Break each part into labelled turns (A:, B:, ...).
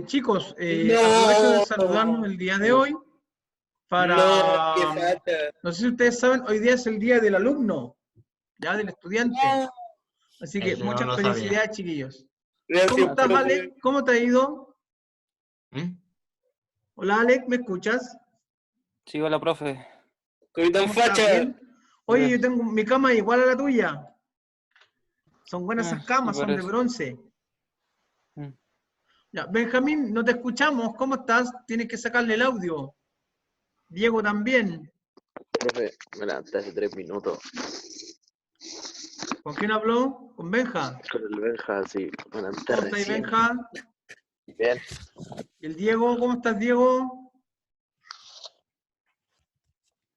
A: Chicos, aprovecho de
B: No.
A: saludarnos el día de hoy para...
B: No, qué falta.
A: No sé si ustedes saben, hoy día es el día del alumno, ya del estudiante.
B: No.
A: Así que
C: Eso no
A: muchas
C: lo
A: felicidades, chiquillos. ¿Cómo
B: Gracias,
A: estás,
B: profe.
A: Alex? ¿Cómo te ha ido?
C: ¿Mm?
A: Hola, Alex, ¿me escuchas?
D: Sí, hola, profe.
B: Capitán
A: ¿Cómo estás?
B: Facha.
A: ¿Bien? Oye,
D: Bien.
A: yo tengo mi cama igual a la tuya. Son buenas esas
D: Sí,
A: camas, son de
D: parece.
A: bronce.
D: Mm.
A: Ya, Benjamín, no te escuchamos. ¿Cómo estás? Tienes que sacarle el audio. Diego también.
E: Profe, me levanté hace 3 minutos.
A: ¿Con quién habló? ¿Con Benja?
E: Con el Benja, sí, me levanté
A: ¿Cómo estás,
E: recién.
A: Benja?
E: Bien.
A: ¿Y el Diego? ¿Cómo estás, Diego?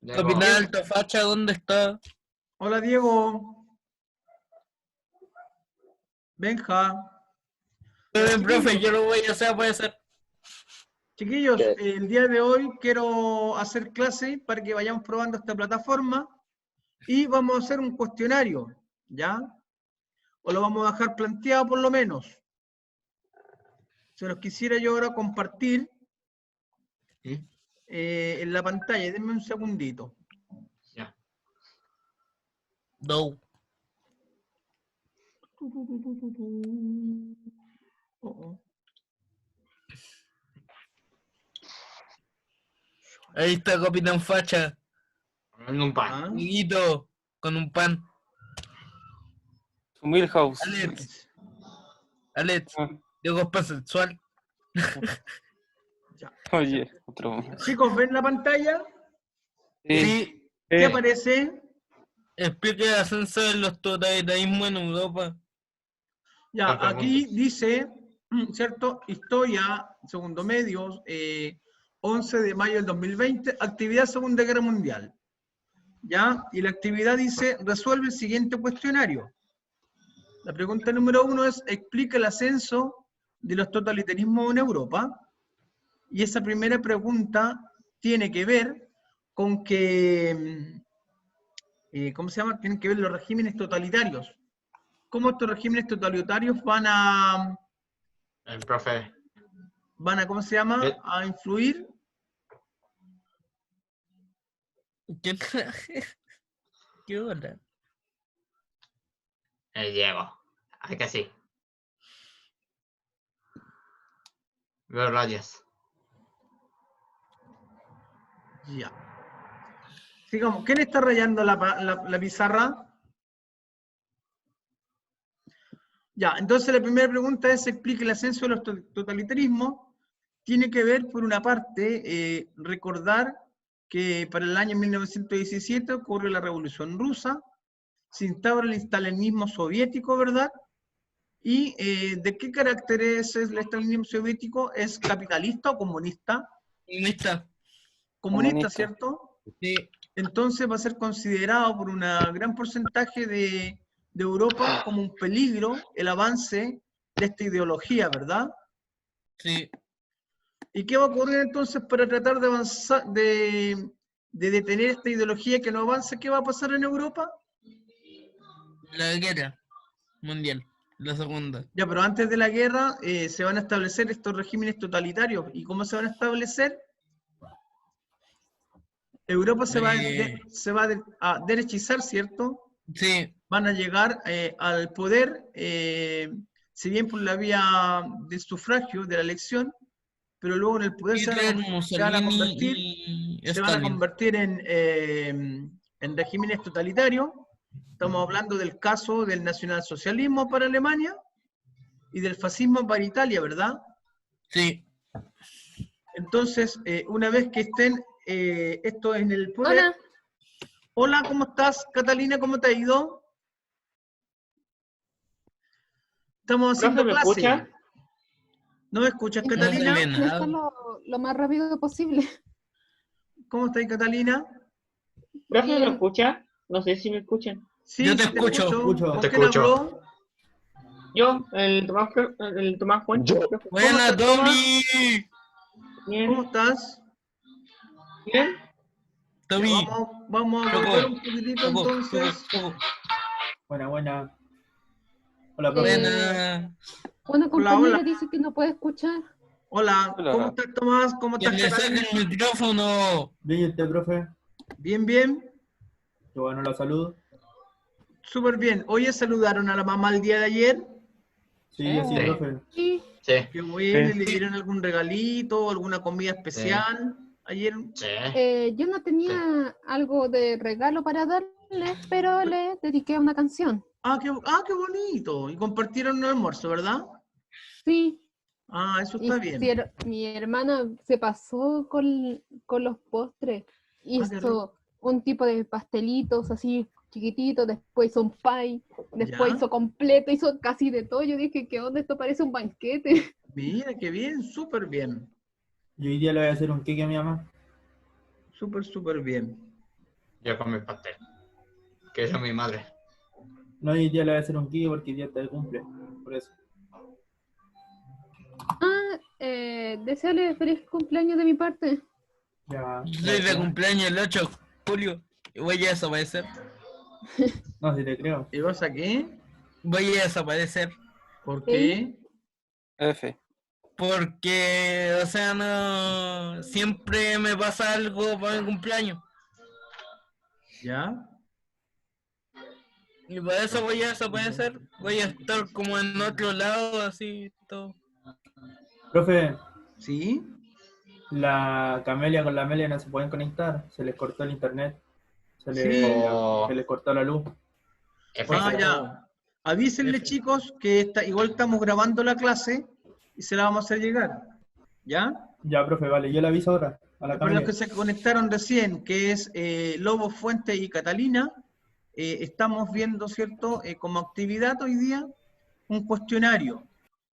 B: Capitán Alto Facha, ¿dónde está?
A: Hola, Diego. Benja.
B: Profe, yo lo voy a hacer, puede ser.
A: Chiquillos,
E: ¿Qué?
A: el día de hoy quiero hacer clase para que vayamos probando esta plataforma y vamos a hacer un cuestionario, ¿ya? O lo vamos a dejar planteado por lo menos. Se los quisiera yo ahora compartir
C: ¿Mm?
A: en la pantalla. Denme un segundito.
C: Ya.
B: No.
A: Oh, oh.
B: Ahí está Capitán Facha.
C: Comiendo un pan.
A: Ah,
B: Amiguito, con un pan.
D: Su Milhouse.
B: Alex, Alex,
D: Ah,
B: Diego pansexual.
A: ya.
D: Oye, otro.
A: Chicos, ¿ven la pantalla?
B: Sí,
A: ¿Qué aparece?
B: explique el ascenso de los totalitarismos en Europa.
A: Ya,
C: Tantas
A: aquí
C: preguntas.
A: dice, ¿cierto? Historia, segundo medio, 11 de mayo del 2020, actividad Segunda Guerra Mundial. ¿Ya? Y la actividad dice, resuelve el siguiente cuestionario. La pregunta número 1 es, explica el ascenso de los totalitarismos en Europa. Y esa primera pregunta tiene que ver con que, ¿cómo se llama? Tienen que ver los regímenes totalitarios. ¿Cómo estos regímenes totalitarios van a,
C: El profe.
A: ¿cómo se llama?
C: ¿Eh?
A: A influir?
B: ¿Qué, ¿Qué onda?
C: El Diego. Ay, que sí. Veo rayas.
A: Ya. Sigamos. ¿Quién está rayando la pizarra? Ya, entonces la primera pregunta es, explique el ascenso de los totalitarismos. Tiene que ver, por una parte, recordar que para el año 1917 ocurre la Revolución Rusa, se instaura el estalinismo soviético, ¿verdad? ¿Y de qué carácter es el estalinismo soviético? ¿Es capitalista o comunista?
B: Comunista.
A: Comunista,
D: Comunista.
A: ¿cierto?
B: Sí,
A: Entonces va a ser considerado por un gran porcentaje de Europa como un peligro el avance de esta ideología, ¿verdad?
B: sí.
A: ¿Y qué va a ocurrir entonces para tratar de avanzar, de detener esta ideología que no avanza? ¿Qué va a pasar en Europa?
B: La guerra mundial, la segunda.
A: Ya, pero antes de la guerra se van a establecer estos regímenes totalitarios. ¿Y cómo se van a establecer? Europa se va a derechizar, ¿cierto?
B: Sí,
A: Van a llegar al poder, si bien por la vía del sufragio, de la elección, pero luego en el poder
B: Hitler, Mussolini y
A: se van a
B: Stalin.
A: convertir en regímenes totalitarios. Estamos hablando del caso del nacionalsocialismo para Alemania y del fascismo para Italia, ¿verdad?
B: Sí.
A: Entonces, una vez que estén estos en el poder...
F: Hola.
A: Hola, ¿cómo estás, Catalina? ¿Cómo te ha ido? Estamos haciendo
G: ¿Profe, me
A: clase.
G: escucha?
A: ¿No me escuchas,
B: No se
A: Catalina?
B: ve
F: Intentar
B: nada.
F: lo más rápido posible.
A: ¿Cómo estás, Catalina?
G: ¿Profe, me
F: Bien.
G: escucha? No sé si me escuchan.
A: Sí,
B: Yo te
A: sí te
B: escucho.
A: escucho.
C: Yo
A: ¿Con
C: te
A: quién
C: escucho.
A: habló?
G: Yo, el Tomás Fuentes,
E: Yo.
G: profe.
A: ¿Cómo
B: Buena,
A: estás, Tomás?
B: Tommy.
G: Bien,
A: ¿Cómo estás?
G: bien.
A: Ya,
B: Tommy.
A: vamos a
B: Choco,
A: volver un poquitito
B: Choco,
A: entonces.
B: Choco.
H: Buena. Hola, profe.
B: Buena.
F: Una
A: Hola, hola.
F: compañera dice que no puede escuchar.
A: Hola,
D: Hola.
A: ¿cómo estás, Tomás? ¿Cómo
B: Que
A: estás,
B: le saquen
A: Catalina?
B: el micrófono.
H: Bien, ¿y usted, profe?
A: Bien, bien.
H: Qué bueno, la salud.
A: Súper bien. Oye, ¿saludaron a la mamá el día de ayer?
H: Sí, así,
C: Sí.
H: profe.
F: Sí,
C: Sí,
A: Qué bueno,
H: Sí.
A: ¿le dieron algún regalito, alguna comida especial? Ayer,
C: sí.
F: yo no tenía algo de regalo para darle, pero le dediqué una canción.
A: qué bonito. Y compartieron un almuerzo, ¿verdad?
F: Sí,
A: Ah, eso está bien.
F: mi hermana se pasó con los postres.
A: Ah, qué rico.
F: Hizo un tipo de pastelitos así chiquititos, después hizo un pie, después
A: Ya.
F: hizo completo, hizo casi de todo. Yo dije, ¿qué onda? Esto parece un banquete.
A: Mira, qué bien, súper bien.
H: Y hoy día le voy a hacer un cake a mi mamá.
A: Súper, súper bien.
C: Yo con mi pastel. Que es mi madre.
H: No, hoy día le voy a hacer un cake porque hoy día está de cumple. Por eso.
F: Desearle feliz cumpleaños de mi parte.
H: Ya.
B: Soy de cumpleaños el 8 de julio. Y voy a desaparecer.
H: No, si te creo.
A: ¿Y vas a qué?
B: Voy a desaparecer.
A: ¿Por qué?
D: F.
B: Porque, o sea, no. Siempre me pasa algo para mi cumpleaños.
A: ¿Ya?
B: Y por eso voy a desaparecer. Voy a estar como en otro lado, así, todo.
H: Profe,
A: ¿Sí?
H: la Camelia con la Amelia no se pueden conectar. Se les cortó el internet. Se
A: Sí.
H: les cortó la luz.
C: F.
A: Ah, ya. Avísenle,
B: F.
A: chicos, que igual estamos grabando la clase y se la vamos a hacer llegar. ¿Ya?
H: Ya, profe, vale. Yo le aviso ahora a la
A: Para los
H: Camelia.
A: que se conectaron recién, que es Lobo, Fuente y Catalina, estamos viendo, ¿cierto?, como actividad hoy día, un cuestionario,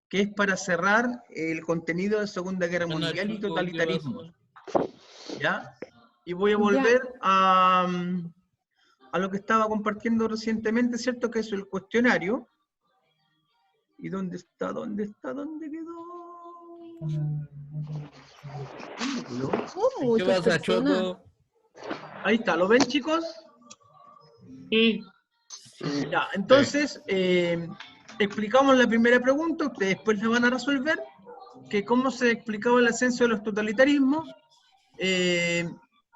A: que es para cerrar el contenido de Segunda Guerra
B: Bueno,
A: Mundial y
B: chico, ¿qué
A: totalitarismo.
B: pasó?
A: ¿Ya? Y voy a
F: Ya.
A: volver a lo que estaba compartiendo recientemente, ¿cierto?, que es el cuestionario. ¿Y dónde está? ¿Dónde está? ¿Dónde quedó? ¿Dónde quedó?
F: Son
B: ¿Qué
F: muchas
B: pasa,
F: personas.
B: Choco?
A: Ahí está, ¿lo ven, chicos?
G: Sí.
A: Ya, entonces, explicamos la primera pregunta, ustedes después la van a resolver, que cómo se explicaba el ascenso de los totalitarismos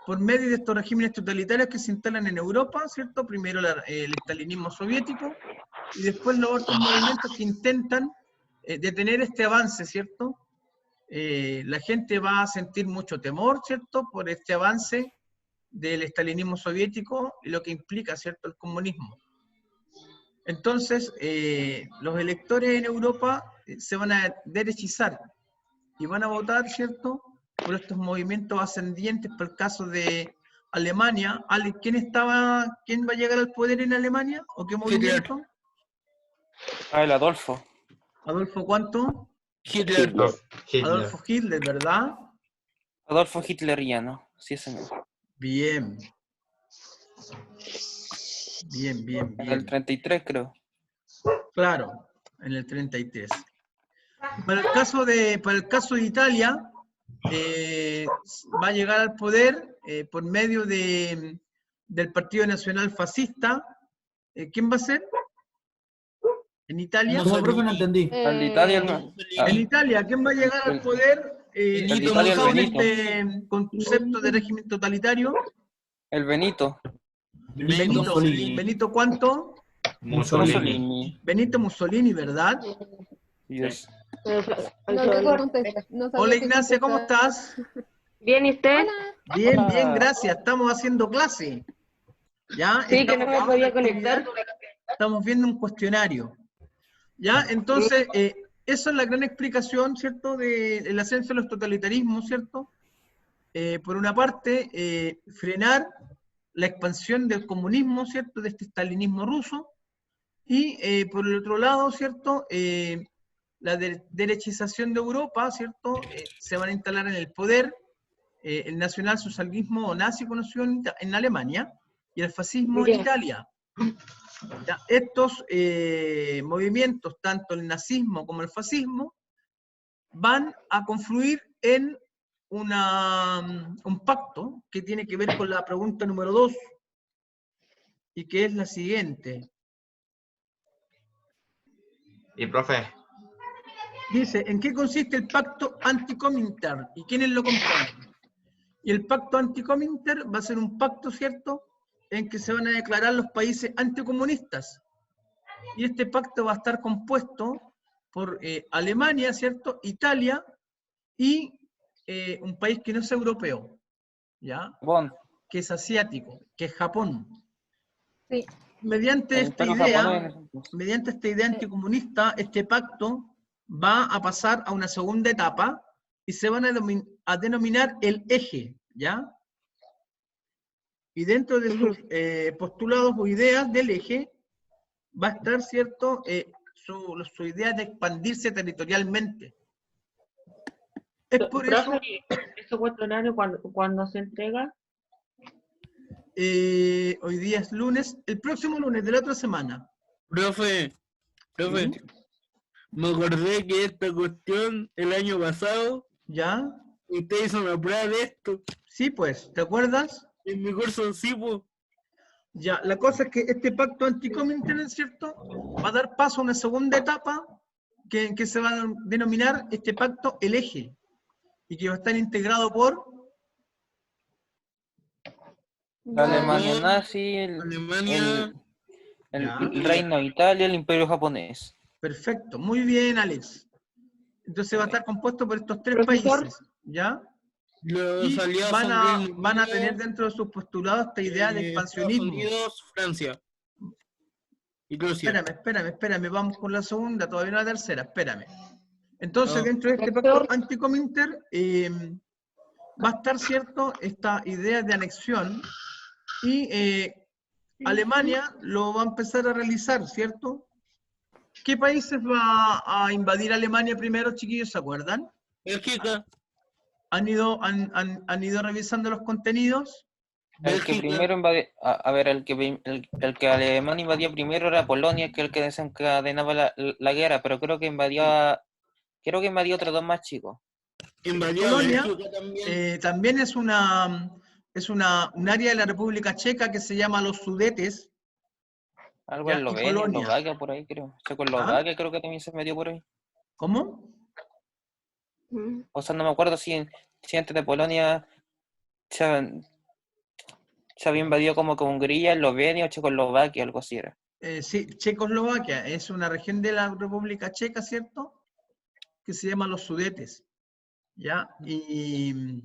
A: por medio de estos regímenes totalitarios que se instalan en Europa, ¿cierto? Primero el estalinismo soviético y después los otros movimientos que intentan detener este avance, ¿cierto? La gente va a sentir mucho temor, ¿cierto? Por este avance del estalinismo soviético y lo que implica, ¿cierto?, el comunismo. Entonces, los electores en Europa se van a derechizar y van a votar, ¿cierto?, por estos movimientos ascendientes. Por el caso de Alemania, ¿quién va a llegar al poder en Alemania? ¿O qué movimiento?
D: Ah, el Adolfo.
A: Adolfo, ¿cuánto?
B: Hitler.
C: Hitler.
A: Adolfo Hitler, ¿verdad?
D: Adolfo Hitleriano. Sí, ese mismo.
A: Bien. Bien, bien,
D: En el
A: bien.
D: 33, creo.
A: Claro, en el 33. Para el caso de Italia, va a llegar al poder por medio del Partido Nacional Fascista. ¿Quién va a ser? ¿En Italia?
H: ¿Cómo, profe? No entendí.
D: Al de Italia, no.
B: Mussolini.
A: En Italia, ¿quién va a llegar al poder
B: Benito
D: Italia, el
A: con
D: Benito.
A: este concepto de régimen totalitario?
D: El Benito.
H: Benito
A: Benito.
H: Mussolini.
A: ¿Benito cuánto?
C: Mussolini.
A: Benito Mussolini, ¿verdad?
D: Yes.
F: No sabía contestar. No sabía
A: Hola
F: qué
A: Ignacia, ¿cómo
F: contestar.
A: estás?
G: Bien, ¿y usted?
F: Hola.
A: Bien,
D: Hola.
A: bien, gracias. Estamos haciendo clase. ¿Ya?
G: Sí, que no me
A: Estamos
G: podía
A: viendo una actividad,
G: conectar.
A: estamos viendo un cuestionario. ¿Ya? Entonces, esa es la gran explicación, ¿cierto?, del ascenso de los totalitarismos, ¿cierto? Por una parte, frenar la expansión del comunismo, ¿cierto?, de este stalinismo ruso, y por el otro lado, ¿cierto?, la derechización de Europa, ¿cierto?, se van a instalar en el poder el nacionalsocialismo o nazi conocido en Alemania y el fascismo en Italia. Ya, estos movimientos, tanto el nazismo como el fascismo, van a confluir en un pacto que tiene que ver con la pregunta número 2 y que es la siguiente.
C: Y profe,
A: Dice, ¿en qué consiste el pacto anticominter? ¿Y quiénes lo componen? Y el pacto anticominter va a ser un pacto, ¿cierto?, en que se van a declarar los países anticomunistas. Y este pacto va a estar compuesto por Alemania, ¿cierto?, Italia y un país que no es europeo, ¿ya?,
D: Bon,
A: que es asiático, que es Japón.
F: Sí.
A: Mediante
D: el
A: esta
D: imperio
A: idea,
D: japonés.
A: mediante esta idea anticomunista, este pacto va a pasar a una segunda etapa y se van a denominar el eje, ¿ya? Y dentro de sus postulados o ideas del eje va a estar, ¿cierto?, su idea de expandirse territorialmente. Es por eso,
G: Profe, ¿ese cuestionario cuándo se entrega?
A: hoy día es lunes, el próximo lunes de la otra semana.
B: Profe, profe,
A: ¿Sí?
B: me acordé que esta cuestión el año pasado,
A: ¿Ya?
B: usted hizo una prueba de esto.
A: Sí, pues, ¿te acuerdas?
B: En mi curso sí, po.
A: Ya, la cosa es que este pacto anticominter, ¿cierto?, va a dar paso a una segunda etapa que se va a denominar este pacto el eje y que va a estar integrado por
D: La Alemania nazi,
B: Alemania.
A: Ya.
D: el Reino de Italia, el Imperio japonés.
A: Perfecto, muy bien, Alex. Entonces va a estar compuesto por estos tres
G: Profesor.
A: países, ¿ya?
B: Los
A: Y
B: aliados
A: van
B: son
A: a,
B: Reino
A: van a
B: Unido,
A: tener dentro de sus postulados esta idea de
B: Estados
A: expansionismo.
B: Unidos, Francia. Y Rusia.
A: Espérame, vamos con la segunda, todavía no la tercera, espérame. Entonces,
B: Ah.
A: dentro de este
G: Doctor.
A: pacto anticominter, va a estar, ¿cierto?, esta idea de anexión y Alemania lo va a empezar a realizar, ¿cierto? ¿Qué países va a invadir Alemania primero, chiquillos, se acuerdan?
B: Bélgica.
A: ¿Han ido revisando los contenidos?
D: El que
B: Bélgica.
D: primero invadió, a ver, el que Alemania invadía primero era Polonia, que es el que desencadenaba la guerra, pero creo que invadió otros dos más chicos.
B: Invadió a
A: Polonia
B: Bélgica también.
A: también es un área de la República Checa que se llama los Sudetes.
D: Algo
A: Ya,
D: en
A: y
D: Eslovenia,
A: Polonia.
D: Eslovaquia, por ahí creo. Checoslovaquia creo que también se metió por ahí.
A: ¿Cómo?
D: O sea, no me acuerdo si antes de Polonia se había invadido como que Hungría, Eslovenia o Checoslovaquia, algo así era.
A: Sí, Checoslovaquia es una región de la República Checa, ¿cierto?, que se llama los Sudetes, ¿ya? Y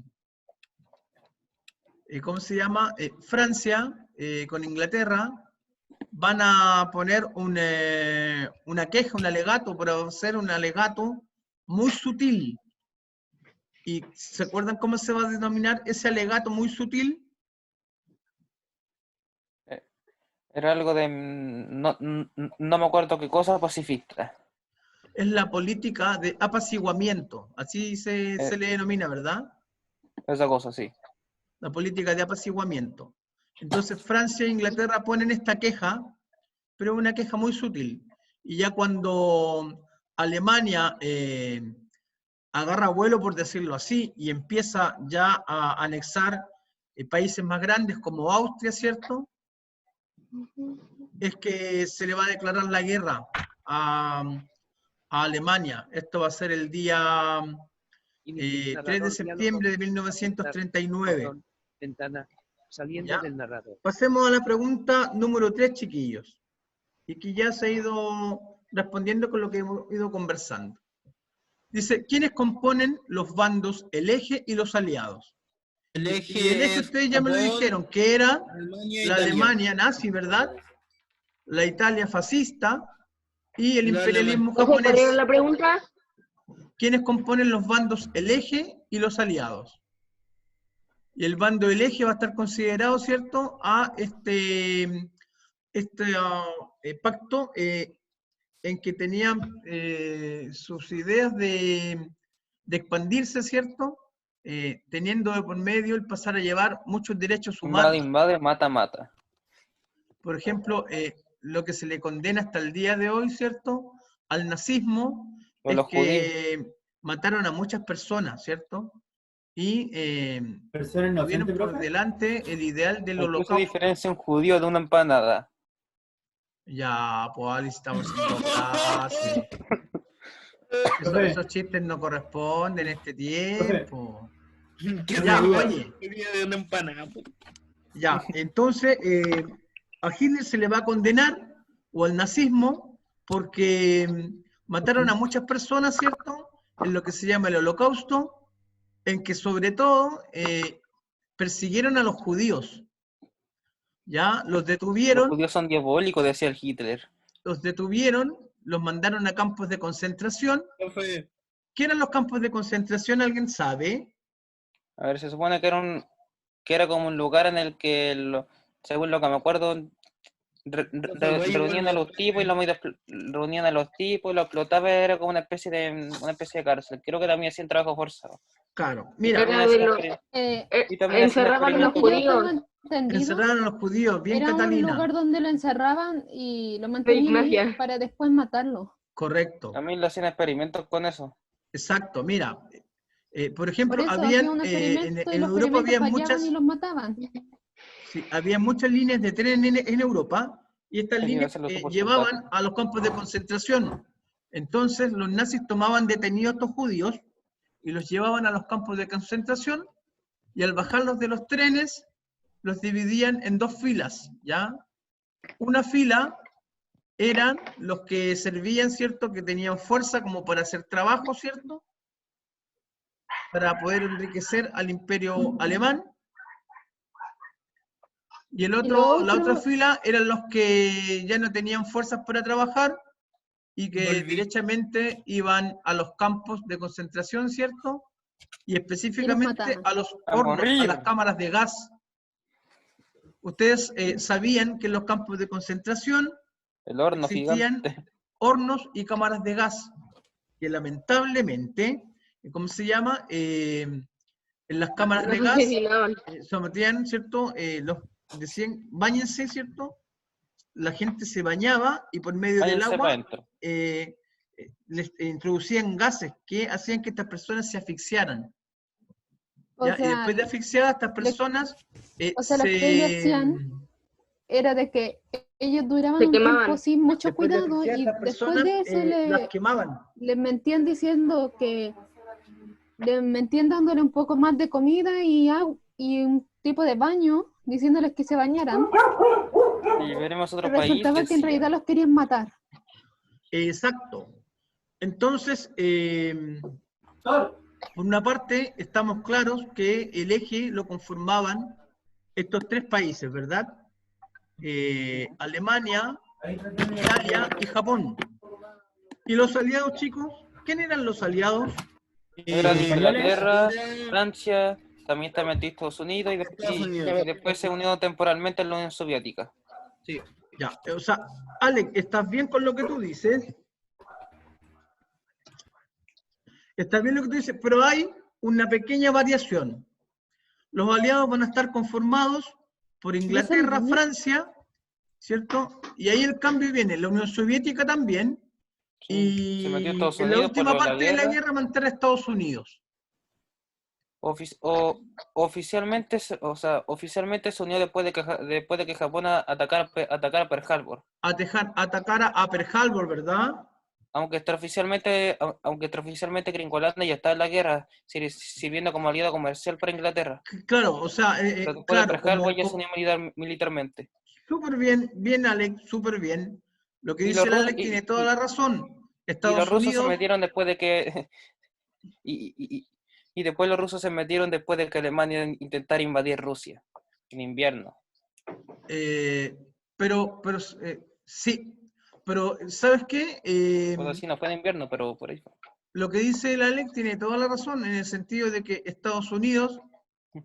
A: ¿cómo se llama? Francia, con Inglaterra, van a poner una queja, un alegato, pero va a ser un alegato muy sutil. ¿Y se acuerdan cómo se va a denominar ese alegato muy sutil?
D: Era algo de... No me acuerdo qué cosa, pacifista.
A: Es la política de apaciguamiento, así se le denomina, ¿verdad?
D: Esa cosa, sí.
A: La política de apaciguamiento. Entonces Francia e Inglaterra ponen esta queja, pero una queja muy sutil. Y ya cuando Alemania agarra vuelo, por decirlo así, y empieza ya a anexar países más grandes como Austria, ¿cierto?, es que se le va a declarar la guerra a Alemania. Esto va a ser el día 3 de septiembre de 1939.
I: Ventana saliendo
A: ¿Ya?
I: del narrador.
A: Pasemos a la pregunta número 3, chiquillos. Y que ya se ha ido respondiendo con lo que hemos ido conversando. Dice, ¿quiénes componen los bandos, el eje y los aliados?
B: El
A: Y
B: eje
A: el eje
B: es
A: ustedes ya me lo
B: Japón,
A: dijeron, que era
B: Alemania,
A: la
B: Italia.
A: Alemania nazi, ¿verdad? La Italia fascista y el
B: La
A: imperialismo
G: Profe, ¿cuál era
A: japonés.
G: la pregunta?
A: ¿Quiénes componen los bandos, el eje y los aliados? Y el bando del eje va a estar considerado, ¿cierto?, a este pacto en que tenían sus ideas de expandirse, ¿cierto?, teniendo de por medio el pasar a llevar muchos derechos humanos.
D: Invade, mata.
A: Por ejemplo, lo que se le condena hasta el día de hoy, ¿cierto?, al nazismo,
D: O
A: es
D: los
A: que mataron a muchas personas, ¿cierto? Y
H: ¿Persona
A: tuvieron
H: inocente,
A: por
H: profe?
A: delante el ideal del
D: ¿Qué
A: holocausto.
D: diferencia un judío de una empanada?
A: Ya, pues Alice, estamos haciendo clase. Esos chistes no corresponden en este tiempo.
B: ¿Qué
A: Ya,
B: me
A: oye.
B: venía de una empanada, po?
A: Ya, entonces a Hitler se le va a condenar, o al nazismo, porque mataron a muchas personas, ¿cierto? En lo que se llama el Holocausto, en que sobre todo persiguieron a los judíos. ¿Ya? Los
D: Los
A: detuvieron,
D: judíos son diabólicos, decía el Hitler.
A: los mandaron a campos de concentración.
B: Profe,
A: ¿Qué eran los campos de concentración? ¿Alguien sabe?
D: A ver, se supone que era como un lugar en el que, según lo que me acuerdo, reunían a los tipos y reunían a los tipos y los explotaban, era como una especie de cárcel. Creo que también hacían trabajo forzado.
A: Claro,
D: Y
A: mira,
G: Era de los,
D: y también hacían
G: encerraban a los
F: Lo que yo
G: judíos.
F: tengo entendido,
A: encerraron a los judíos, bien
F: era un
A: Catalina.
F: lugar donde lo encerraban y lo mantenían ahí
G: mafia.
F: para después matarlo.
A: Correcto,
D: También le hacían experimentos con eso.
A: exacto, mira. Por
F: Por
A: ejemplo,
F: eso hacían un
A: en
F: experimento y los
A: Europa
F: experimentos fallaban y los mataban.
A: sí, había muchas líneas de tren en Europa, y estas
D: Hay que
A: líneas
D: hacerlo por
A: llevaban
D: soldados.
A: a los campos de concentración. Entonces los nazis tomaban detenidos a estos judíos y los llevaban a los campos de concentración, y al bajarlos de los trenes los dividían en dos filas, ¿ya? Una fila eran los que servían, ¿cierto? Que tenían fuerza como para hacer trabajo, ¿cierto? Para poder enriquecer al imperio alemán. Y la otra fila eran los que ya no tenían fuerzas para trabajar y que
B: Volví.
A: derechamente iban a los campos de concentración, ¿cierto? Y específicamente
F: mataban.
A: a los
D: A
A: hornos,
D: morir.
A: a las cámaras de gas. Ustedes sabían que en los campos de concentración
D: El horno
A: existían
D: gigante.
A: hornos y cámaras de gas, que lamentablemente, ¿cómo se llama? En las cámaras de
G: Los
A: gas
G: asesinaban.
A: sometían, ¿cierto? Decían, báñense, ¿cierto? La gente se bañaba y por medio del
D: Váyanse para
A: agua
D: adentro.
A: les introducían gases que hacían que estas personas se asfixiaran.
F: O
A: ¿ya? Y
F: sea,
A: después de asfixiadas, estas personas
F: lo que ellos hacían era de que ellos duraban
G: Se
F: un
G: quemaban.
F: tiempo sin mucho
A: después de
F: cuidado
A: asfixiar a
F: y
A: estas
F: después
A: personas,
F: de eso
A: las quemaban.
F: le mentían diciendo que le mentían dándole un poco más de comida y un tipo de baño, diciéndoles que se bañaran.
D: Y veremos otro
F: Pero
D: país.
F: resultaba que en
D: decía.
F: realidad los querían matar.
A: Exacto. Entonces, por una parte, estamos claros que el eje lo conformaban estos tres países, ¿verdad? Alemania, Italia y Japón. ¿Y los aliados, chicos? ¿Quién eran los aliados?
D: Eran
H: españoles.
D: Inglaterra, Francia, también está metido Estados Unidos
B: Estados Unidos.
D: y después se unió temporalmente a la Unión Soviética.
A: Sí, ya. O sea, Alex, ¿estás bien con lo que tú dices? Estás bien lo que tú dices, pero hay una pequeña variación. Los aliados van a estar conformados por Inglaterra, Francia, ¿cierto? Y ahí el cambio viene, la Unión Soviética también, y
D: Se metió Estados
A: en la
D: Unidos por
A: última
D: lo de la
A: parte de la
D: guerra.
A: guerra va a entrar Estados Unidos.
D: Oficialmente se unió después de que Japón atacara Pearl Harbor.
A: Atacar a Pearl Harbor, ¿verdad?
D: Aunque extraoficialmente Gringolandia ya está en la guerra, sirviendo como aliado comercial para Inglaterra.
A: Claro, o sea,
D: Pero después
A: claro,
D: de Pearl Harbor ya se unió militarmente.
A: súper bien, Alex, súper bien. Lo que
D: Y
A: dice
D: los
A: el Alex
D: rusos-
A: tiene toda la razón.
D: Y
A: Estados
D: los rusos
A: Unidos,
D: se metieron después de que y después los rusos se metieron después de que Alemania intentara invadir Rusia en invierno.
A: sí, pero ¿sabes qué?
D: Pues así no fue en invierno, pero por ahí fue.
A: Lo que dice el Alex tiene toda la razón en el sentido de que Estados Unidos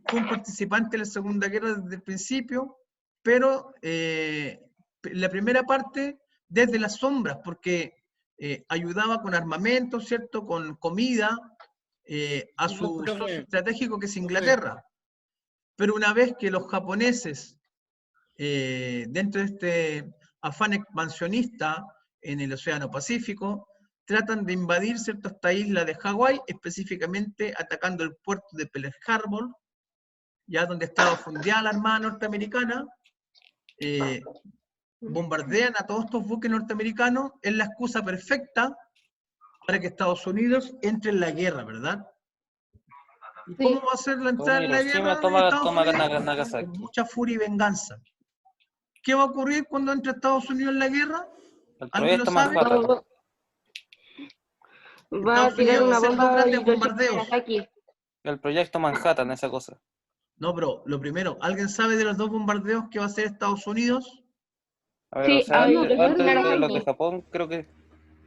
A: fue un participante en la Segunda Guerra desde el principio, pero la primera parte desde las sombras, porque ayudaba con armamento, ¿cierto? Con comida a su socio estratégico que es Inglaterra. Pero una vez que los japoneses, dentro de este afán expansionista en el Océano Pacífico, tratan de invadir, ¿cierto?, esta isla de Hawái, específicamente atacando el puerto de Pearl Harbor, ya donde estaba fondeada la Armada norteamericana, bombardean a todos estos buques norteamericanos, es la excusa perfecta para que Estados Unidos entre en la guerra, ¿verdad? ¿Y
F: Sí.
A: cómo va a ser la entrada en la
D: Hiroshima
A: guerra de
D: toma
A: Estados Unidos?
D: Nagasaki.
A: Con mucha furia y venganza. ¿Qué va a ocurrir cuando entre Estados Unidos en la guerra?
D: El
A: ¿Alguien lo
D: proyecto
A: sabe?
D: Manhattan.
G: Va a
A: Estados
G: tirar
A: Unidos va a
G: una
A: hacer dos
G: bomba y
A: grandes
G: Hiroshima y
A: bombardeos.
G: Nagasaki.
D: El proyecto Manhattan, esa cosa.
A: No, pero lo primero, ¿alguien sabe de los dos bombardeos que va a hacer Estados Unidos?
D: A ver,
G: Sí,
D: o sea,
G: hay
F: no
D: antes
F: recuerdo
D: de los de
G: Nagasaki.
D: Japón, creo que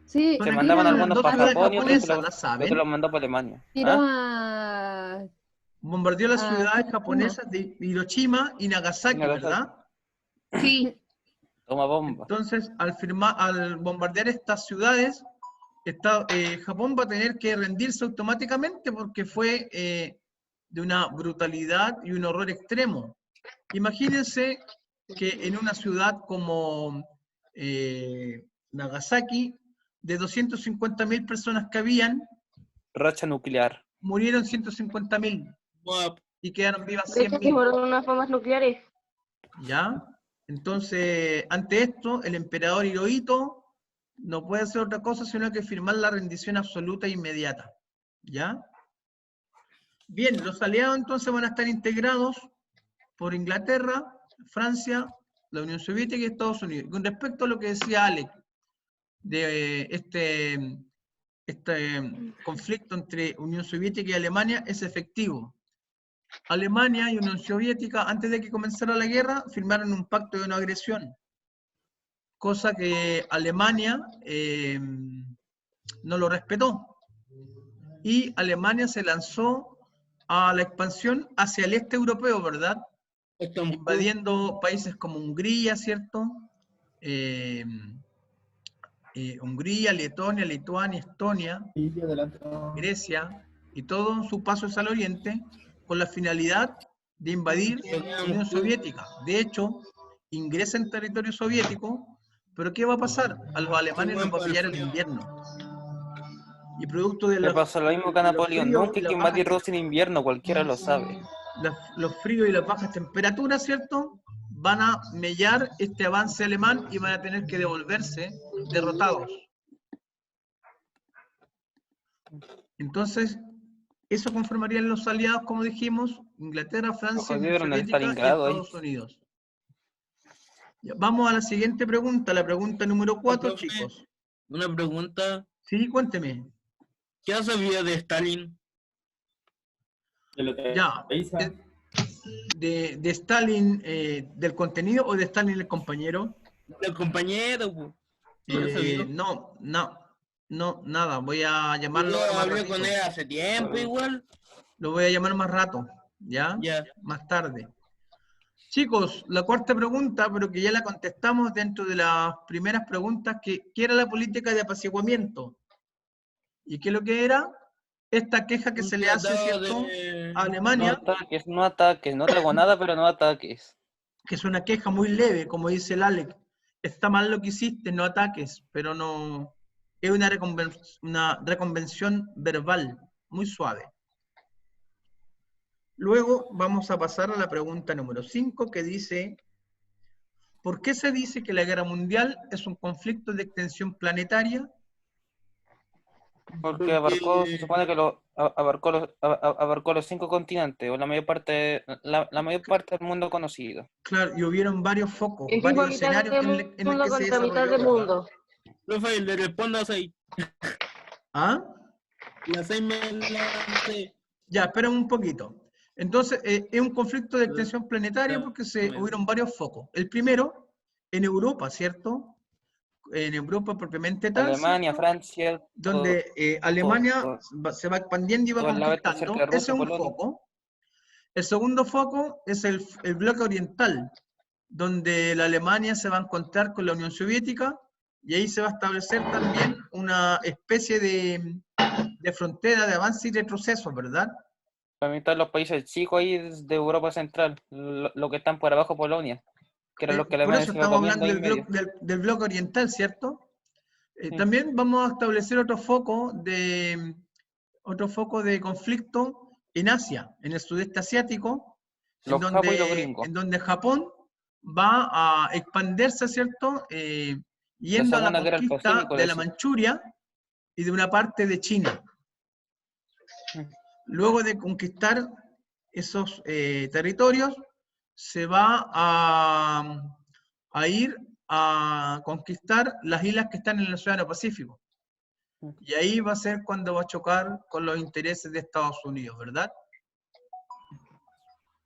F: Sí,
A: Son
D: se
A: aquí
D: mandaban
F: tira,
A: las
D: algunos
A: dos
D: para
A: ciudades
D: Japón y
A: japonesas, ¿las
D: otros
A: saben?
D: los mandó para Alemania.
F: tiró
D: ¿Ah?
F: a
A: Bombardeó las
F: Ah,
A: ciudades
F: Hiroshima.
A: japonesas de Hiroshima y Nagasaki,
D: Nagasaki.
A: ¿verdad?
G: Sí,
D: Toma bomba.
A: Entonces, al bombardear estas ciudades, Japón va a tener que rendirse automáticamente porque fue de una brutalidad y un horror extremo. Imagínense que en una ciudad como Nagasaki, de 250.000 personas que habían,
D: Racha nuclear.
A: murieron 150.000
B: Guap.
A: y quedaron vivas
G: de hecho, sí
A: 100.000.
G: fueron unas bombas nucleares.
A: ¿Ya? Entonces, ante esto, el emperador Hirohito no puede hacer otra cosa sino que firmar la rendición absoluta e inmediata. ¿Ya? Bien, los aliados entonces van a estar integrados por Inglaterra, Francia, la Unión Soviética y Estados Unidos. Con respecto a lo que decía Alex, de este conflicto entre Unión Soviética y Alemania, es efectivo. Alemania y Unión Soviética, antes de que comenzara la guerra, firmaron un pacto de no agresión, cosa que Alemania no lo respetó. Y Alemania se lanzó a la expansión hacia el este europeo, ¿verdad? Invadiendo países como Hungría, ¿cierto? Hungría, Letonia, Lituania, Estonia,
H: Sí, sí, adelante.
A: Grecia, y todo su paso hacia el oriente, con la finalidad de invadir la Unión Soviética. De hecho, ingresa en territorio soviético, pero ¿qué va a pasar? A los alemanes los va a pillar el invierno. Y producto de
D: Le pasó lo mismo que a Napoleón. Nunca hay que invadir Rusia en invierno, cualquiera lo sabe.
A: los fríos y las bajas temperaturas, ¿cierto? Van a mellar este avance alemán y van a tener que devolverse derrotados. Entonces, eso conformarían los aliados, como dijimos, Inglaterra, Francia, Unión
D: Jodieron a
A: Soviética y
D: Stalingrado ahí.
A: Estados Unidos. Ya, vamos a la siguiente pregunta, la pregunta número 4,
B: profe.
A: chicos.
B: Una pregunta.
A: Sí, cuénteme.
B: ¿Qué ha sabido de Stalin?
H: De lo que
A: Ya,
H: avisa.
A: de Stalin, del contenido o de Stalin el compañero.
B: El compañero, po. ¿Qué ha sabido?
A: No, nada. Voy a llamarlo
B: Yo
A: ahora más
B: hablé
A: ratito.
B: con él hace tiempo igual.
A: Lo voy a llamar más rato, ¿ya?
B: Ya.
A: Más tarde. Chicos, la cuarta pregunta, pero que ya la contestamos dentro de las primeras preguntas, ¿qué era la política de apaciguamiento? ¿Y qué es lo que era? Esta queja que
B: Un
A: se le hace,
B: tratado
A: ¿cierto?,
B: de-
A: a Alemania,
D: No ataques, no traigo nada, pero no ataques.
A: que es una queja muy leve, como dice el Alex. Está mal lo que hiciste, no ataques, pero no... Es una reconvención verbal, muy suave. Luego vamos a pasar a la pregunta número 5, que dice, ¿por qué se dice que la guerra mundial es un conflicto de extensión planetaria?
D: Porque se supone que abarcó los 5 continentes, o la mayor parte del mundo conocido.
A: Claro, y hubieron varios focos,
G: En
A: varios
G: mitad
A: escenarios
G: del
A: en el
G: mundo
A: que se
G: contra mitad
A: desarrolló,
G: del
A: ¿verdad?
G: mundo.
B: Profe, le respondo así.
A: ¿Ah?
B: Las 6 me la sé.
A: Ya, esperen un poquito. Entonces, es un conflicto de extensión planetaria porque hubieron varios focos. El primero, en Europa, ¿cierto? En Europa propiamente tal,
D: Alemania,
A: ¿cierto?
D: Francia,
A: Donde Alemania se va expandiendo y va
D: todo el lado este
A: conquistando.
D: cerca de Rusia,
A: Ese es un
D: Polonia.
A: foco. El segundo foco es el bloque oriental, donde la Alemania se va a encontrar con la Unión Soviética y ahí se va a establecer también una especie de frontera de avance y retroceso, ¿verdad?
D: Para mí están los países chicos ahí de Europa Central, lo que están por abajo de Polonia, que eran los que
A: Por
D: Alemania
A: eso
D: se iba
A: estamos
D: comiendo
A: hablando
D: ahí en medio.
A: del bloque oriental, ¿cierto?
D: Sí.
A: También vamos a establecer otro foco de conflicto en Asia, en el sudeste asiático,
D: Los capos y los gringos.
A: en donde Japón va a expandirse, ¿cierto?
D: La
A: Yendo a la
D: Segunda Guerra del
A: conquista
D: Pacífico,
A: de la
D: decía.
A: Manchuria, y de una parte de China. Luego de conquistar esos territorios, se va a ir a conquistar las islas que están en el Océano Pacífico. Y ahí va a ser cuando va a chocar con los intereses de Estados Unidos, ¿verdad?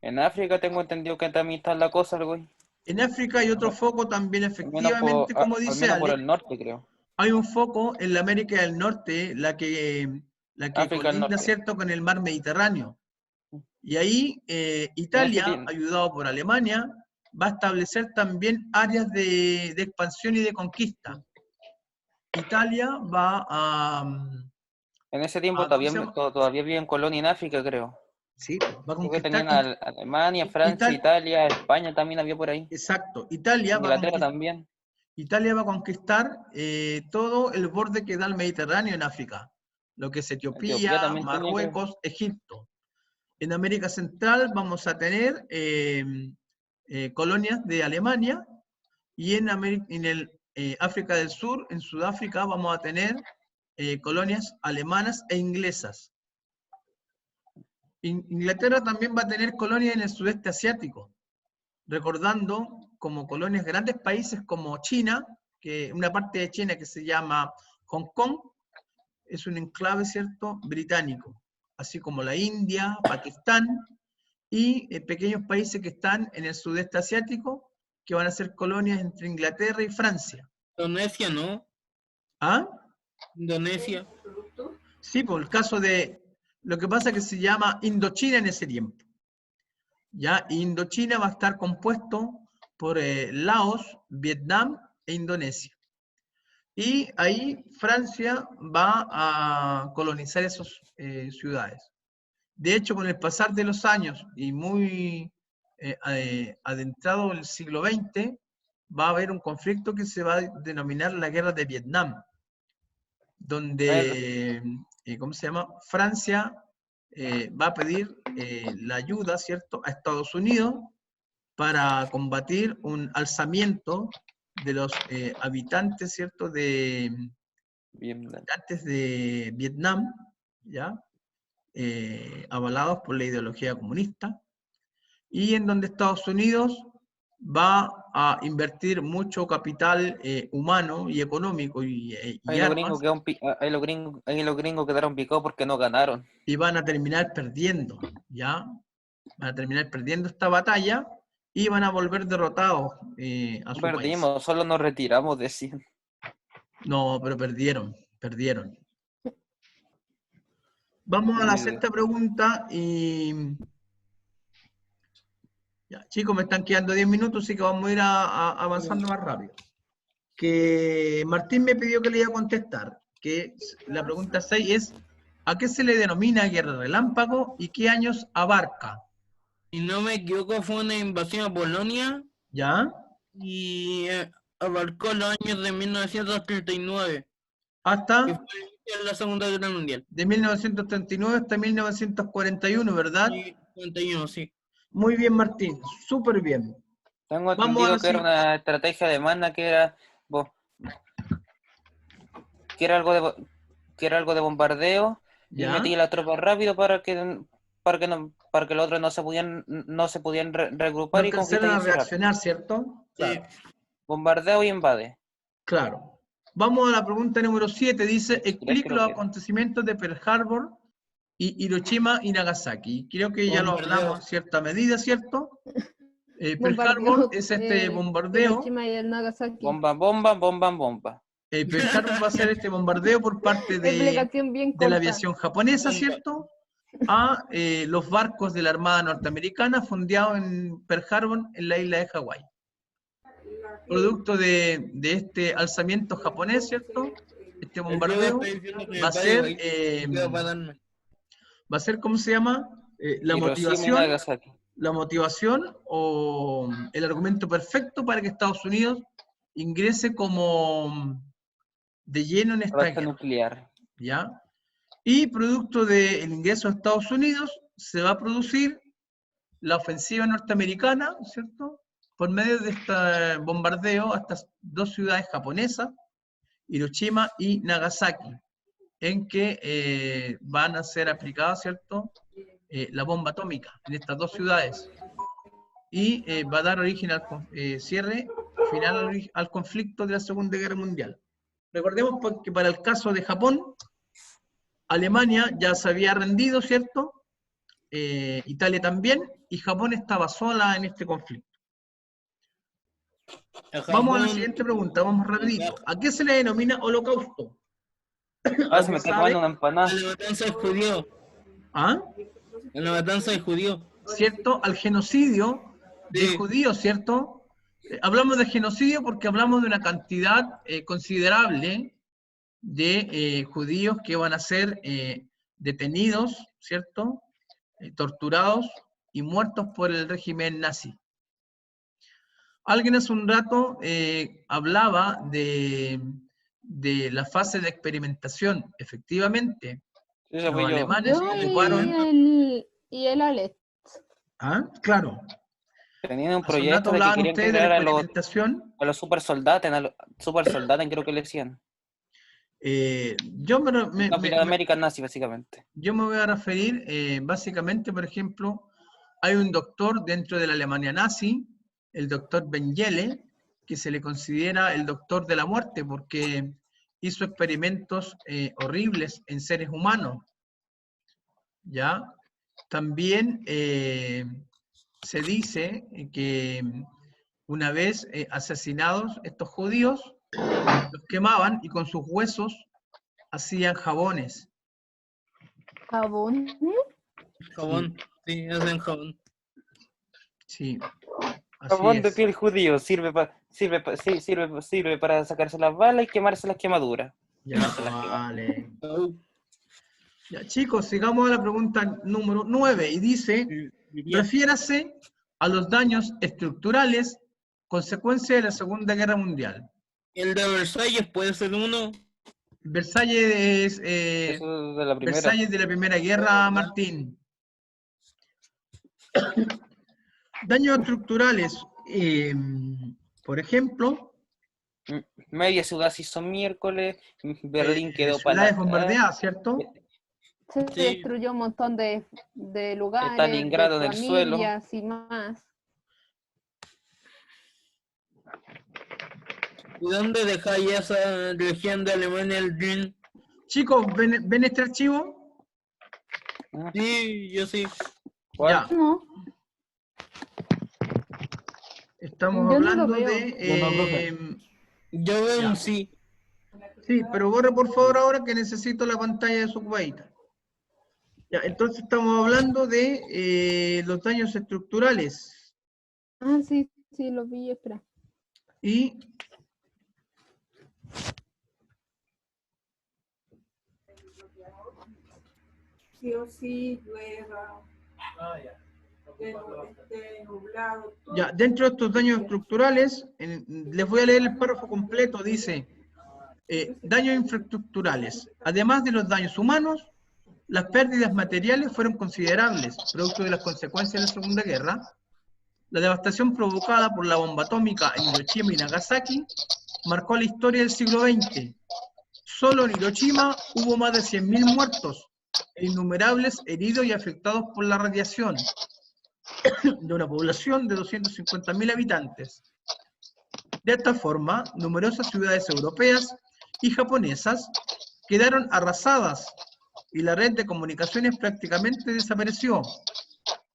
D: En África tengo entendido que también está la cosa, algo ahí.
A: En África hay otro foco también,
D: Al menos
A: efectivamente, como
D: al
A: dice
D: menos por
A: Alex,
D: el norte, creo.
A: hay un foco en la América del Norte, la que
D: África del
A: colinda,
D: Norte.
A: ¿cierto?, con el mar Mediterráneo. Y ahí Italia, ayudado por Alemania, va a establecer también áreas de expansión y de conquista. Italia va a...
D: En ese tiempo
A: ¿cómo se llama?
D: todavía vivían colonia en África, creo.
A: Sí, va a
D: Creo que
A: conquistar...
D: tenían a Alemania, Francia, Italia, España también había por ahí.
A: Exacto, Italia va a
D: Inglaterra
A: conquistar...
D: también.
A: Italia va a conquistar todo el borde que da el Mediterráneo en África, lo que es Etiopía,
D: también tenía,
A: Marruecos, Egipto. En América Central vamos a tener colonias de Alemania, y en África del Sur, en Sudáfrica, vamos a tener colonias alemanas e inglesas. Inglaterra también va a tener colonias en el sudeste asiático, recordando como colonias grandes países como China, que una parte de China que se llama Hong Kong, es un enclave, ¿cierto?, británico, así como la India, Pakistán, y pequeños países que están en el sudeste asiático, que van a ser colonias entre Inglaterra y Francia.
B: Indonesia, ¿no?
A: ¿Ah?
B: Indonesia.
A: Sí, por el caso de... Lo que pasa es que se llama Indochina en ese tiempo. ¿Ya? Indochina va a estar compuesto por Laos, Vietnam e Indonesia. Y ahí Francia va a colonizar esas ciudades. De hecho, con el pasar de los años y muy adentrado en el siglo XX, va a haber un conflicto que se va a denominar la Guerra de Vietnam, donde, ¿cómo se llama? Francia va a pedir la ayuda, ¿cierto?, a Estados Unidos para combatir un alzamiento de los habitantes, ¿cierto?, habitantes de Vietnam, ¿ya?, avalados por la ideología comunista, y en donde Estados Unidos va a invertir mucho capital humano y económico y armas.
D: Ahí los gringos quedaron picados porque no ganaron.
A: Y van a terminar perdiendo, ¿ya? Van a terminar perdiendo esta batalla y van a volver derrotados a su
D: Perdimos,
A: país.
D: solo nos retiramos, decían.
A: No, pero perdieron. Vamos a la sexta pregunta y... Ya, chicos, me están quedando 10 minutos, así que vamos a ir avanzando más rápido. Que Martín me pidió que le iba a contestar, que la pregunta 6 es, ¿a qué se le denomina guerra relámpago y qué años abarca?
B: Si no me equivoco, fue una invasión a Polonia.
A: ¿Ya?
B: Y abarcó los años de 1939.
A: ¿Hasta?
B: Que fue la Segunda Guerra Mundial.
A: De 1939 hasta 1941, ¿verdad?
B: Sí, 41, sí.
A: Muy bien, Martín, súper bien.
D: Tengo entendido que era una estrategia de Manna que era algo de bombardeo. ¿Ya? Y metía las tropas rápido para que los otros no se podían reagrupar y conquistar.
A: A reaccionar, ¿cierto? Claro.
D: Sí. Bombardeo y invade.
A: Claro. Vamos a la pregunta número 7. Dice, explica los acontecimientos de Pearl Harbor y Hiroshima y Nagasaki. Creo que ya lo hablamos en cierta medida, ¿cierto? Pearl Harbor es este bombardeo.
F: Hiroshima y el Nagasaki.
D: Bomba.
A: Pearl Harbor va a ser este bombardeo por parte de la aviación japonesa, ¿cierto? A los barcos de la Armada Norteamericana fondeados en Pearl Harbor, en la isla de Hawái. Producto de este alzamiento japonés, ¿cierto? Este bombardeo va a ser, ¿cómo se llama? La motivación o el argumento perfecto para que Estados Unidos ingrese como de lleno en esta guerra nuclear. ¿Ya? Y producto del ingreso a Estados Unidos se va a producir la ofensiva norteamericana, ¿cierto?, por medio de este bombardeo a estas dos ciudades japonesas, Hiroshima y Nagasaki. en que van a ser aplicadas, ¿cierto?, la bomba atómica en estas dos ciudades. Y va a dar origen al cierre final al conflicto de la Segunda Guerra Mundial. Recordemos que para el caso de Japón, Alemania ya se había rendido, ¿cierto? Italia también, y Japón estaba sola en este conflicto. Vamos a la siguiente pregunta, vamos rapidito. ¿A qué se le denomina holocausto?
D: Ah, se me está comiendo una empanada.
B: La matanza del judío.
A: ¿Ah?
B: La matanza del judío.
A: ¿Cierto? Al genocidio de
B: Sí.
A: judíos, ¿cierto? Hablamos de genocidio porque hablamos de una cantidad considerable de judíos que van a ser detenidos, ¿cierto? Torturados y muertos por el régimen nazi. Alguien hace un rato hablaba de la fase de experimentación. Efectivamente,
D: Ese
A: los
D: fui yo.
A: alemanes
F: Yo
A: ocuparon...
F: y el Alex.
A: ¿Ah? Claro.
D: Tenían un
A: Hace un rato
D: proyecto de que
A: hablaban
D: querían
A: ustedes de
D: crear
A: la
D: a los super soldados, creo que le decían.
A: Yo
D: American Nazi, básicamente.
A: yo me voy a referir, básicamente, por ejemplo, hay un doctor dentro de la Alemania nazi, el doctor Mengele, que se le considera el doctor de la muerte, porque hizo experimentos horribles en seres humanos. ¿Ya? También se dice que una vez asesinados estos judíos, los quemaban y con sus huesos hacían jabones.
F: ¿Jabón?
B: Jabón. Sí, hacen jabón.
A: Sí. Así
D: Jabón de
A: es.
D: piel judío sirve para sacarse las balas y quemarse las quemaduras.
A: Ya, vale. Ya, chicos, sigamos a la pregunta número 9 y dice, refiérase a los daños estructurales consecuencia de la Segunda Guerra Mundial.
B: El de Versalles puede ser uno.
A: Versalles es
D: Eso de la primera.
A: Versalles de la Primera Guerra, Martín. Daños estructurales, por ejemplo,
D: Media ciudad se hizo miércoles, Berlín quedó
A: ciudades
D: para
A: bombardeadas, ¿cierto?
F: Se
B: Sí.
F: destruyó un montón de lugares,
D: Stalingrado
F: de
D: en el suelo.
F: familias y más.
B: ¿Y dónde dejáis esa región de Alemania el Rin?
A: Chicos, ¿ven este archivo?
B: Sí, yo sí.
A: Ya.
F: No,
A: Estamos
F: Yo no lo
A: hablando
F: veo.
H: Yo no, profe.
B: Yo veo
A: Ya.
B: un sí.
A: Sí, pero borre por favor ahora que necesito la pantalla de su cuadrita. Ya, entonces estamos hablando de los daños estructurales.
F: sí, lo vi, espera.
A: Y
J: Sí o sí, llueva, esté nublado. todo.
A: ya, dentro de estos daños estructurales, les voy a leer el párrafo completo, dice, daños infraestructurales. Además de los daños humanos, las pérdidas materiales fueron considerables, producto de las consecuencias de la Segunda Guerra. La devastación provocada por la bomba atómica en Hiroshima y Nagasaki marcó la historia del siglo XX. Solo en Hiroshima hubo más de 100.000 muertos e innumerables heridos y afectados por la radiación, de una población de 250.000 habitantes. De esta forma, numerosas ciudades europeas y japonesas quedaron arrasadas y la red de comunicaciones prácticamente desapareció.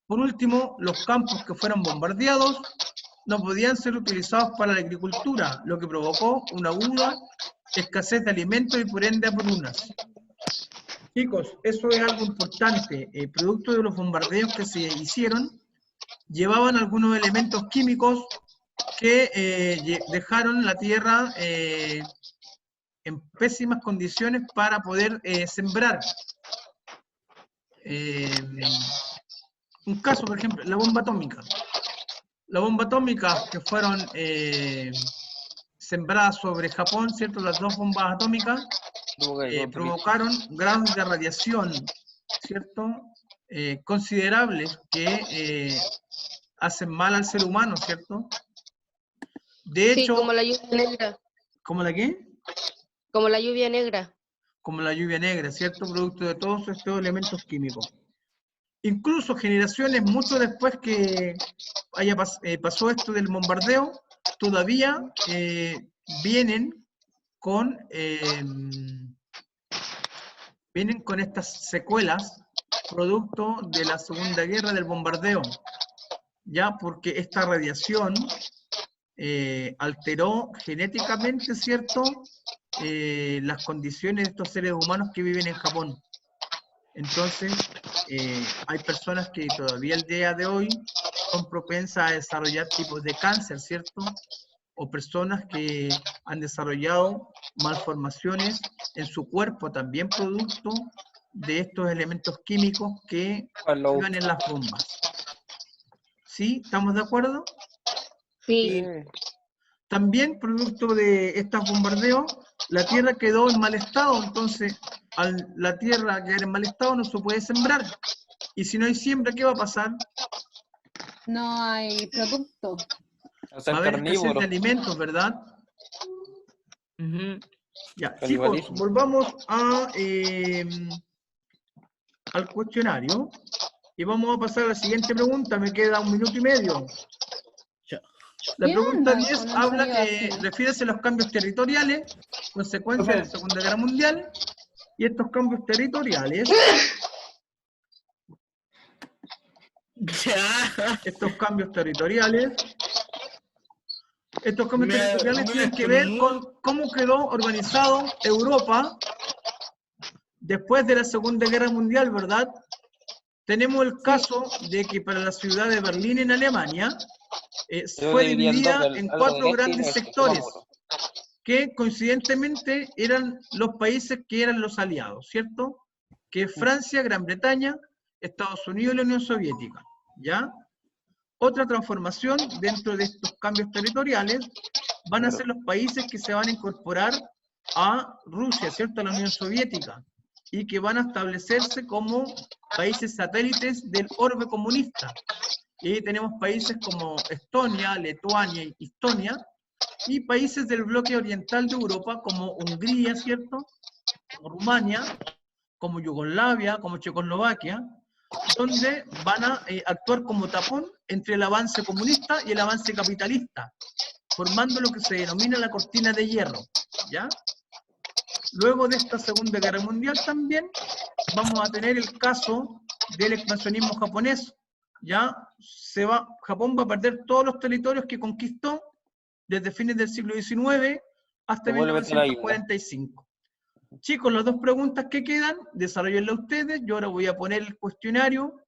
A: Por último, los campos que fueron bombardeados no podían ser utilizados para la agricultura, lo que provocó una aguda escasez de alimentos y por ende hambrunas. Chicos, eso es algo importante. Producto de los bombardeos que se hicieron, llevaban algunos elementos químicos que dejaron la tierra en pésimas condiciones para poder sembrar. Un caso, por ejemplo, la bomba atómica. La bomba atómica que fueron sembradas sobre Japón, ¿cierto? Las dos bombas atómicas provocaron grados de radiación, ¿cierto? Considerables que hacen mal al ser humano, ¿cierto? De hecho...
G: Sí, como la lluvia negra.
A: ¿Cómo la qué?
G: Como la lluvia negra.
A: como la lluvia negra, ¿cierto? Producto de todos estos elementos químicos. Incluso generaciones mucho después que pasó esto del bombardeo, todavía vienen con estas secuelas producto de la Segunda Guerra del bombardeo, ya porque esta radiación alteró genéticamente, ¿cierto?, las condiciones de estos seres humanos que viven en Japón. Entonces, hay personas que todavía al día de hoy son propensas a desarrollar tipos de cáncer, ¿cierto? O personas que han desarrollado malformaciones en su cuerpo, también producto de estos elementos químicos que iban en las bombas. ¿Sí? ¿Estamos de acuerdo?
G: Sí.
A: También, producto de estos bombardeos, la tierra quedó en mal estado, entonces, al la tierra quedar en mal estado no se puede sembrar. Y si no hay siembra, ¿qué va a pasar?
F: No hay producto.
D: O sea,
A: Va a haber escasez
D: carnívoro.
A: de alimentos, ¿verdad? Ya, chicos,
D: Canibalismo.
A: volvamos al cuestionario y vamos a pasar a la siguiente pregunta. Me queda 1 minuto y medio. La
F: ¿Qué
A: pregunta
F: onda
A: 10
F: con el
A: habla
F: sonido
A: que
F: así?
A: refiere a los cambios territoriales, consecuencia de la Segunda Guerra Mundial, y estos cambios territoriales, estos cambios territoriales tienen que ver con cómo quedó organizado Europa después de la Segunda Guerra Mundial, ¿verdad? Tenemos el caso de que para la ciudad de Berlín en Alemania
D: Yo
A: fue
D: dividía en dos,
A: dividida en
D: algo
A: 4
D: del este y
A: grandes
D: del oeste,
A: sectores,
D: no me acuerdo.
A: que coincidentemente eran los países que eran los aliados, ¿cierto? Que es Francia, Gran Bretaña, Estados Unidos y la Unión Soviética, ¿ya? Otra transformación dentro de estos cambios territoriales van a ser los países que se van a incorporar a Rusia, ¿cierto? A la Unión Soviética, y que van a establecerse como países satélites del orbe comunista. Y ahí tenemos países como Estonia, Lituania y Estonia, y países del bloque oriental de Europa como Hungría, ¿cierto? Como Rumania, como Yugoslavia, como Checoslovaquia, donde van a actuar como tapón entre el avance comunista y el avance capitalista, formando lo que se denomina la cortina de hierro, ¿ya? Luego de esta Segunda Guerra Mundial también vamos a tener el caso del expansionismo japonés, ¿ya? Japón va a perder todos los territorios que conquistó desde fines del siglo XIX hasta
D: Se vuelve a la isla.
A: 1945. Chicos, las 2 preguntas que quedan, desarrollenlas ustedes. Yo ahora voy a poner el cuestionario